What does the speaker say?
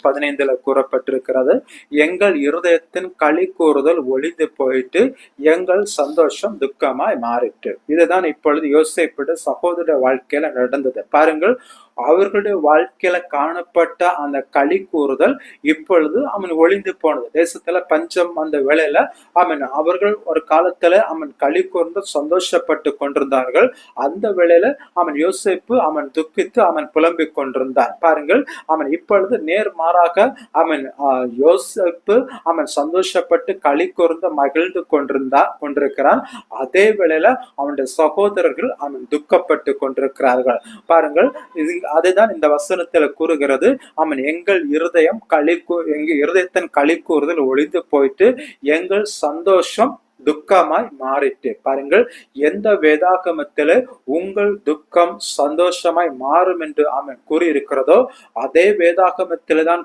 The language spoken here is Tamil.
15 கூறப்பட்டிருக்கிறது. எங்கள் இருதயத்தின் களி கூறுதல் ஒளிந்து போயிட்டு எங்கள் சந்தோஷம் துக்கமாய் மாறிட்டு. இதுதான் இப்பொழுது யோசேப்புடைய சகோதர வாழ்க்கையில நடந்தது. பாருங்கள், அவர்களுடைய வாழ்க்கையில காணப்பட்ட அந்த களி கூறுதல் இப்பொழுது அவன் ஒளிந்து போனது. தேசத்துல பஞ்சம் அந்த வேளையில அவர்கள் ஒரு காலத்துல களி கூர்ந்து சந்தோஷப்பட்டு கொண்டிருந்தார்கள். அந்த வேளையில யோசேப்பு துக்கித்து புலம்பிக் கொண்டிருந்தான். பாருங்கள், இப்பொழுது நேர்மாறாக யோசேப்பு சந்தோஷப்பட்டு களி கூர்ந்து மகிழ்ந்து கொண்டிருக்கிறான். அதே வேளையில அவனுடைய சகோதரர்கள் துக்கப்பட்டு கொண்டிருக்கிறார்கள். பாருங்கள், அதுதான் இந்த வசனத்துல கூறுகிறது. எங்கள் இருதயம் எங்க இருதயத்தின் களி கூறுதல் ஒளிந்து போயிட்டு எங்கள் சந்தோஷம் துக்கமாய் மாறிட்டு. பாருங்கள், எந்த வேதாகமத்தில உங்கள் துக்கம் சந்தோஷமாய் மாறும் என்று கூறியிருக்கிறதோ அதே வேதாகமத்தில்தான்